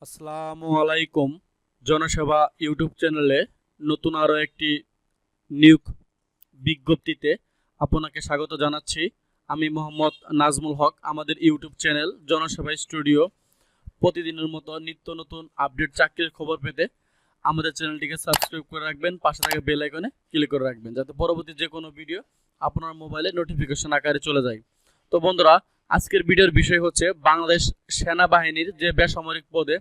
আসসালামু আলাইকুম। জনসেবা ইউটিউব চ্যানেলে নতুন আরও একটি নিয়োগ বিজ্ঞপ্তিতে আপনাকে স্বাগত জানাচ্ছি। আমি মোহাম্মদ নাজমুল হক। আমাদের ইউটিউব চ্যানেল জনসেবা স্টুডিও প্রতিদিনের মতো নিত্য নতুন আপডেট চাকরির খবর পেতে আমাদের চ্যানেলটিকে সাবস্ক্রাইব করে রাখবেন, পাশে থাকা বেল আইকনে ক্লিক করে রাখবেন যাতে পরবর্তী যে কোনো ভিডিও আপনার মোবাইলে নোটিফিকেশন আকারে চলে যায়। তো বন্ধুরা, আজকের ভিডিওর বিষয় হচ্ছে বাংলাদেশ সেনাবাহিনীর যে বেসামরিক পদে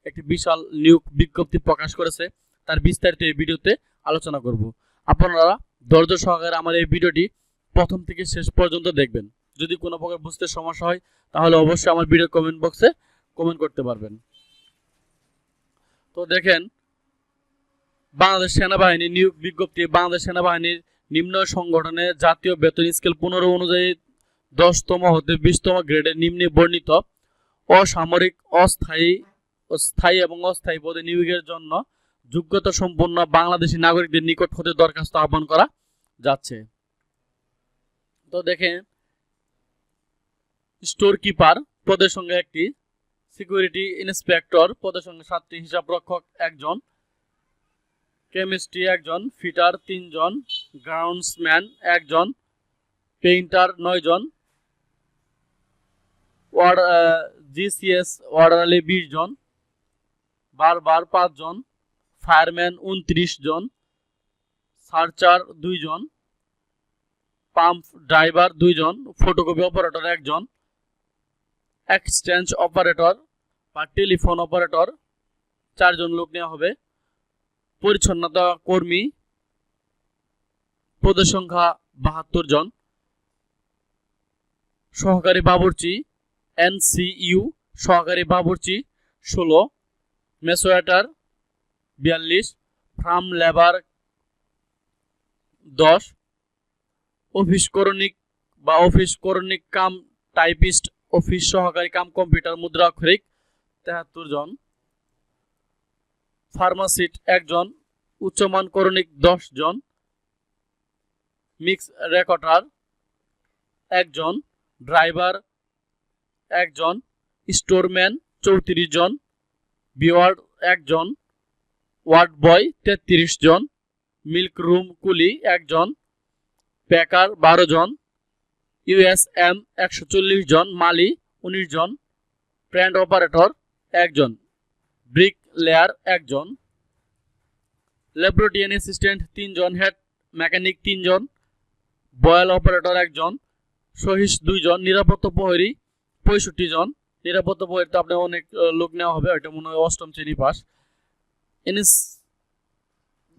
একটি বিশাল নিয়োগ বিজ্ঞপ্তি প্রকাশ করেছে তার বিস্তারিত এই ভিডিওতে আলোচনা করব। আপনারা ধৈর্য সহকারে আমার এই ভিডিওটি প্রথম থেকে শেষ পর্যন্ত দেখবেন। যদি কোনো প্রকার বুঝতে সমস্যা হয় তাহলে অবশ্যই আমার ভিডিও কমেন্ট বক্সে কমেন্ট করতে পারবেন। তো দেখেন, বাংলাদেশ সেনাবাহিনী নিয়োগ বিজ্ঞপ্তি। বাংলাদেশ সেনাবাহিনীর নিম্ন সংগঠনে জাতীয় বেতন স্কেল 15 অনুযায়ী 10তম হতে 20তম গ্রেডের নিম্নে বর্ণিত অসামরিক স্থায়ী এবং অস্থায়ী পদে নিয়োগের জন্য যোগ্যতা সম্পন্ন বাংলাদেশী নাগরিকদের নিকট হতে দরখাস্ত আহ্বান করা যাচ্ছে। তো দেখেন, স্টোর কিপার পদের সঙ্গে একটি, সিকিউরিটি ইন্সপেক্টর পদের সঙ্গে 7টি, হিসাব রক্ষক 1 জন, কেমিস্ট্রি 1 জন, ফিটার 3 জন, গ্রাউন্ডসম্যান 1 জন, পেইন্টার 9 জন, জিসিএস অর্ডারলি 20 জন, বারবার 5 জন, ফায়ারম্যান 29 জন, সার্চার 2 জন, পাম্প ড্রাইভার 2 জন, ফটোকপি অপারেটর 1 জন, এক্সচেঞ্জ অপারেটর বা টেলিফোন অপারেটর 4 জন লোক নেওয়া হবে। পরিচ্ছন্নতা কর্মী পদের সংখ্যা 72 জন, সহকারী বাবুর্চি এনসিইউ সহকারী বাবুর্চি 16, মেসোয়াটার 42, ফার্ম লেবার 10, অফিস করণিক কাম টাইপিস্ট অফিস সহকারী কাম কম্পিউটার মুদ্রা অক্ষরিক 73 জন, ফার্মাসিস্ট 1 জন, উচ্চমান করণিক 10 জন, মিক্স রেকর্ডার 1 জন, ড্রাইভার 1 জন, স্টোরম্যান 34 জন, বিওয়ার্ড 1 জন, ওয়ার্ড বয় 33 জন, মিল্ক রুম কুলি 1 জন, প্যাকার 12 জন, ইউএসএম 140 জন, মালি 19 জন, প্যান্ট অপারেটর 1 জন, ব্রিক লেয়ার 1 জন, ল্যাবরেটরি অ্যাসিস্ট্যান্ট 3 জন, হেড মেকানিক 3 জন, বয়েল অপারেটর 1 জন, সহিস 2 জন, নিরাপত্তা প্রহরী 65 জন। নিরাপত্তা প্রহরীতে আপনার অনেক লোক নেওয়া হবে, ওইটা মনে হয় 8ম শ্রেণী পাস।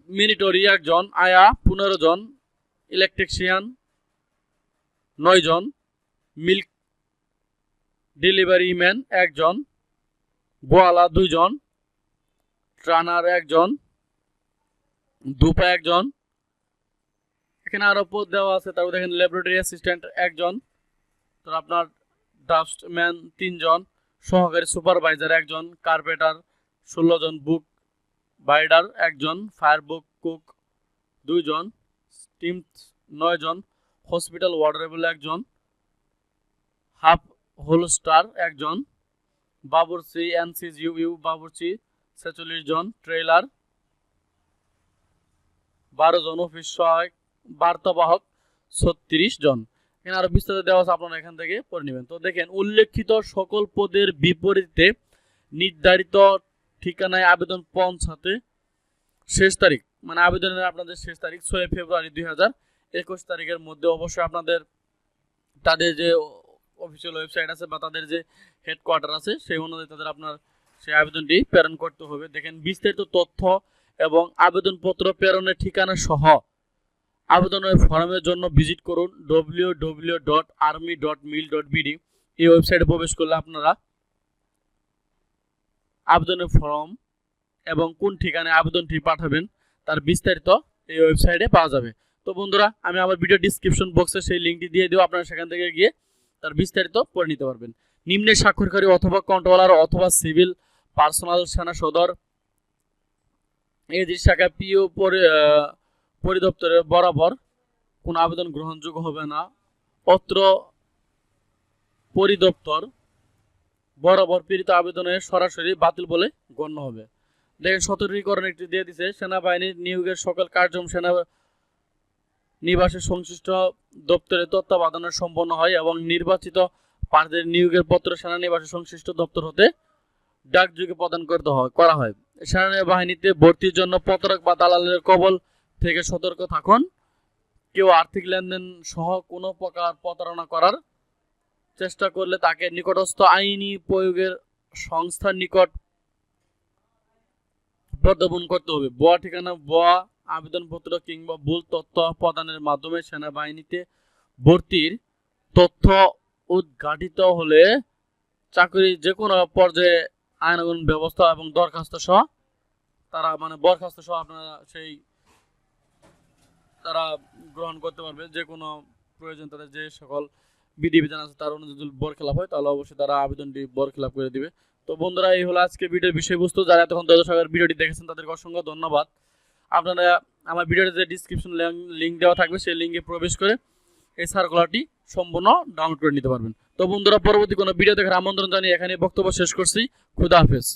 মিলিটারি 1 জন, আয়া 15 জন, ইলেকট্রিশিয়ান 9 জন, মিল্ক ডেলিভারি ম্যান 1 জন, গোয়ালা 2 জন, ট্রানার 1 জন, ধুপা 1 জন। এখানে আরো পদ দেওয়া আছে। তারপর দেখেন ল্যাবরেটরি অ্যাসিস্ট্যান্ট 1 জন, তো আপনার ড্রাফটম্যান 3 জন, সহকারী সুপারভাইজার 1 জন, কার্পেটার 16 জন, বুক বাইডার 1 জন, ফায়ার বুক কুক 2 জন, টিম 9 জন, হসপিটাল ওয়ার্ডারেবল 1 জন, হাফ হোলস্টার 1 জন, বাবুর্চি এনসিজিউ বাবুর্চি 46 জন, ট্রেলার 12 জন, অফিস সহায়ক বার্তাবাহক 36 জন। এখানে আরো বিস্তারিত দেওয়া আছে, আপনারা এখান থেকে পড়ে নেবেন। তো দেখেন, উল্লেখিত সকল পদের বিপরীতে নির্ধারিত ঠিকানায় আবেদন পৌঁছাতে শেষ তারিখ, মানে আবেদনের আপনাদের শেষ তারিখ 6 ফেব্রুয়ারি 2021 তারিখের মধ্যে অবশ্যই আপনাদের তাদের যে অফিসিয়াল ওয়েবসাইট আছে বা তাদের যে হেডকোয়ার্টার আছে সেই অনুযায়ী তাদের আপনার সেই আবেদনটি প্রেরণ করতে হবে। দেখেন, বিস্তারিত তথ্য এবং আবেদনপত্র প্রেরণের ঠিকানা সহ আবেদনের ফর্মের জন্য ভিজিট করুন www.army.mil.bd। এই ওয়েবসাইটে প্রবেশ করলে আপনারা আবেদনের ফর্ম এবং কোন ঠিকানায় আবেদনটি পাঠাবেন তার বিস্তারিত এই ওয়েবসাইটে পাওয়া যাবে। তো বন্ধুরা, আমি আমার ভিডিও ডিসক্রিপশন বক্সে সেই লিঙ্কটি দিয়ে দেব, আপনারা সেখান থেকে গিয়ে তার বিস্তারিত পড়ে নিতে পারবেন। নিম্নে স্বাক্ষরকারী অথবা কন্ট্রোলার অথবা সিভিল পার্সোনাল সেনা সদর এই শাখা পিও পরিদপ্তরের বরাবর কোন আবেদন গ্রহণযোগ্য হবে না। অত্র পরিদপ্তর বরাবর প্রেরিত আবেদনের সরাসরি বাতিল বলে গণ্য হবে। দেখেন সতর্কীকরণ একটি দিয়ে দিছে, সেনাবাহিনীর নিয়োগের সকল কার্যক্রম সেনা নিবাসের সংশ্লিষ্ট দপ্তরে তত্ত্বাবধানে সম্পন্ন হয় এবং নির্বাচিত প্রার্থীদের নিয়োগের পত্র সেনানিবাসের সংশ্লিষ্ট দপ্তর হতে ডাকযোগে প্রদান করা হয়। সেনাবাহিনীতে ভর্তির জন্য প্রতারক বা দালালের কবল থেকে সতর্ক থাকুন। কেউ আর্থিক লেনদেন সহ কোনো প্রকার প্রতারণা করার চেষ্টা করলে তাকে নিকটস্থ আইনি প্রয়োগের সংস্থার নিকট প্রজ্ঞাপন করতে হবে। ভুয়া ঠিকানা, ভুয়া আবেদনপত্র কিংবা ভুল তথ্য প্রদানের মাধ্যমে সেনাবাহিনীতে ভর্তির তথ্য উদ্ঘাটিত হলে চাকরির যে কোনো পর্যায়ে আইনানুগ ব্যবস্থা এবং দরখাস্ত সহ বরখাস্ত সহ আপনারা তারা গ্রহণ করতে পারবে। যে কোনো প্রয়োজন তাদের যে সকল বিধিবিধান আছে তার অনুযায়ী যদি বরখেলাপ হয় তাহলে অবশ্যই তারা আবেদনটি বরখেলাপ করে দিবে। তো বন্ধুরা, এই হলো আজকে ভিডিওর বিষয়বস্তু। যারা এতক্ষণ দর্শকের ভিডিওটি দেখেছেন তাদেরকে অসংখ্য ধন্যবাদ। আপনারা আমার ভিডিওতে যে ডিসক্রিপশন লিঙ্ক দেওয়া থাকবে সেই লিঙ্কে প্রবেশ করে এই সার্কুলারটি সম্পূর্ণ ডাউনলোড করে নিতে পারবেন। তো বন্ধুরা, পরবর্তী কোনো ভিডিও দেখার আমন্ত্রণ জানিয়ে এখানে বক্তব্য শেষ করছি। খুদা হাফেজ।